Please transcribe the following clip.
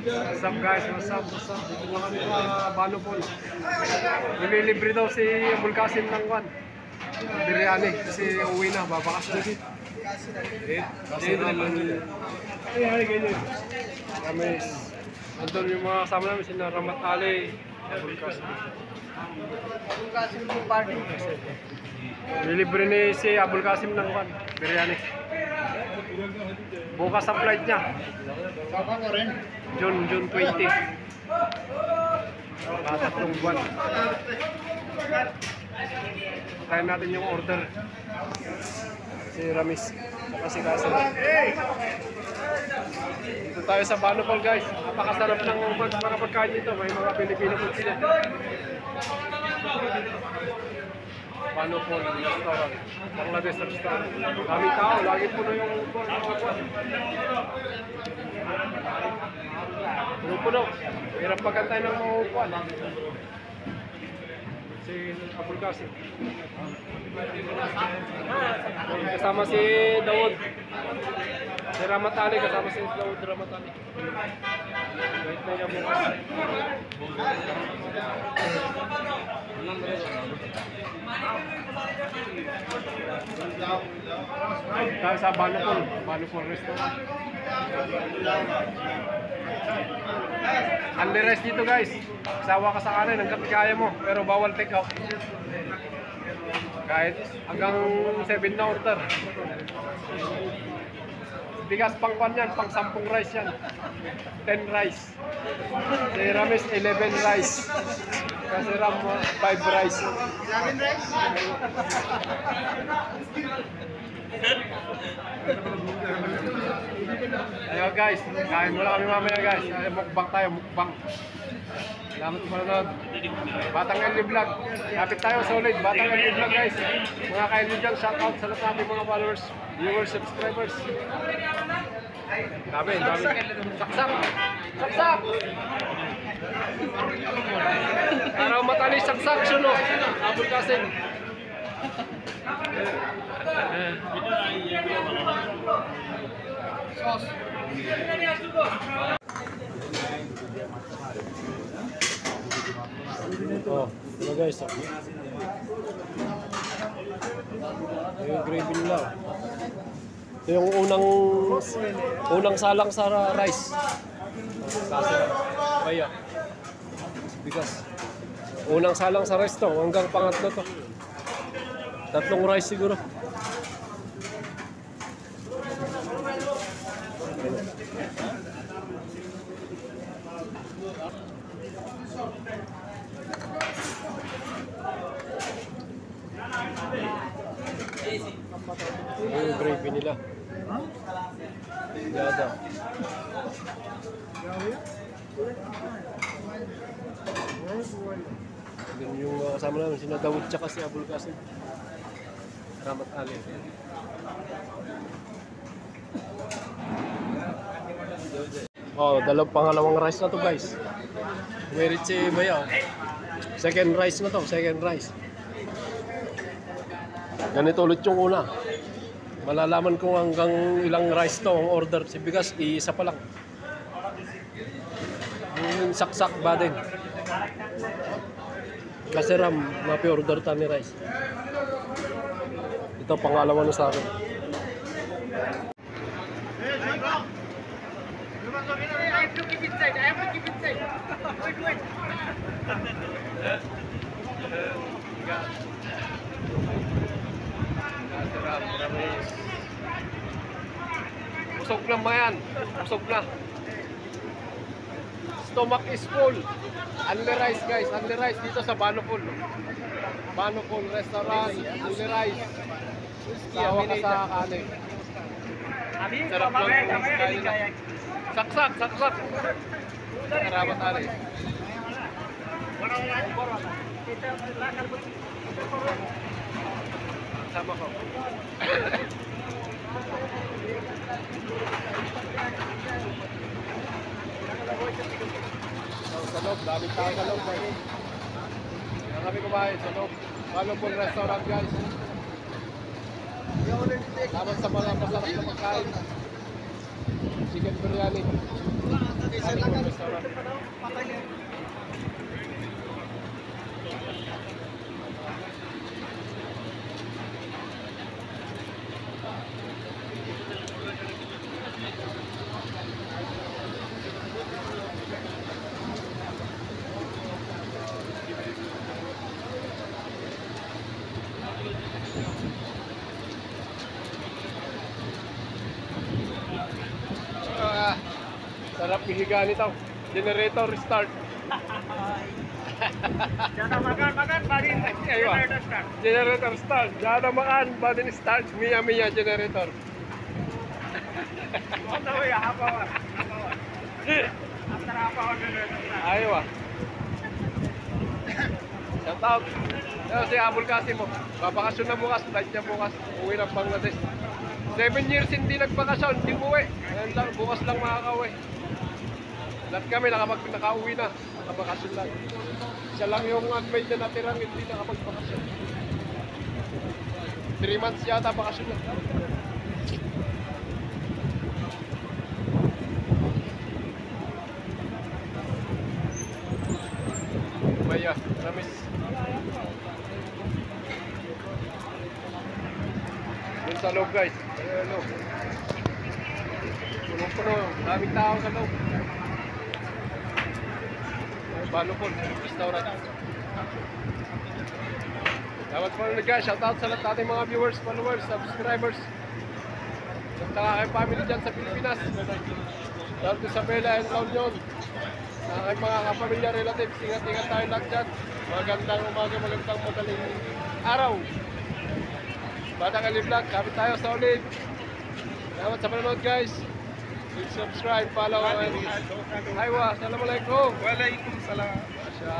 What's up guys? What's up? Dito na kami sa Balopol. Nililibre daw si Abulkasim ng Juan biryani kasi uwi na, babakas na dito. Kami andun yung mga kasama namin, sina Ramat Ali, Abulkasim. Nililibre ni si Abulkasim ng Juan biryani. Bukas ang flight niya. June 20. Tatlong buwan. Try natin yung order. Si Ramis. Kasi kasi. Dito tayo sa Balopol guys. Napakasarap ng mga pagkain dito. May mga Pilipino food sila. Balopol restaurant. Bangladesh restaurant. Daming tao. Lagi puno yung mga buwan. Puno-puno. Hirap pagkantay ng mga upuan. Si Abulkasim. Kasama si Daud. Si Ramat Ali. Kasama si Daud Ramat Ali. Wait na yung bukas. Tayo sa Balopol restaurant. Under rest dito guys. Sawa ka sa kanin hanggang kaya mo, pero bawal take out. Kahit hanggang 7 na order. Bigas pang pan yan, pang 10 rice yan. 10 rice. Si Rames 11 rice. Kasi Ram 5 rice. 11 rice? Ayo guys, kain muna kami mamaya guys. Mukbang tayo, mukbang. Salamat sa panonood. Batang LV Vlog. Kapit tayo solid, Batang LV Vlog guys. Mga kaibigan, shout out sa lahat ng ating mga followers, viewers, subscribers. Dami. Saksak! Saksak! Araw matali, saksak, suno. Abulkasim. Sauce. Oh, ito guys. Ito yung gravy nila. Ito yung unang salang sa rice. Kasi kaya bigas. Unang salang sa rice to, hanggang pangatlo to. Tatlong rice siguro. Yung gravy nila. Yada. Ganun yung kasama namin, sina Daud tsaka si Abulkasim. Ramat Ali. Oh, pangalawang rice na to guys. Merit si Baya. Second rice na to, second rice. Ganito ulit yung una. Malalaman ko hanggang ilang rice to ang order. Si bigas, isa pa lang. Yung saksak ba din. Kasi Ram, mapi-order tayo ni rice. Ito, pangalawa na sa akin. I have to keep inside. Wait. Busog na ba yan? Busog na. Stomach is full. Only rice guys, only rice dito sa Balopol. Balopol restaurant, only rice. Sawa ka sa kanin. Sarap lang yung kain na. Saksak. Ramat Ali. Sama ko. Sa loob, dami tao sa loob. Kaya kami kumain sa loob. Balopol restaurant guys. Dapat sa mga masarap na pagkain. Chicken biryani. Restaurant. Sarap hihiga nito. Generator start. Jana makan, bari Aywa. generator start. Generator start. Jada makan, badin start. Mia mia generator. On the way, half hour. After half hour, generator start. Aywa. Shout out. Si Abul Kasim mo. Babakasyon na bukas. Flight niya bukas. Uwi ng Bangladesh. 7 years hindi nagbakasyon. Hindi uwi. Ngayon lang, bukas lang makakauwi. Lahat kami nakauwi na. Nakabakasyon lang. Siya lang yung unmade na natirang hindi nakapagbakasyon. 3 months yata bakasyon lang. Maya, ramis. Yun sa loob guys. Ayun, punong-puno. Daming tao sa loob. Balupon, restaurant. Dapat po ulit guys, shoutout sa lahat nating mga viewers, followers, subscribers. Punta ka kayo family dyan sa Pilipinas. Shoutout to Isabela and La Union. Aking mga kapamilya, relatives, ingat-ingat tayo lahat dyan. Magandang umaga, magandang madaling araw. Bata Kali Vlog, kapit tayo sa ulit. Salamat sa panonood guys. Please subscribe, follow, and aywa, assalamualaikum. Waalaikumsalam. Masya.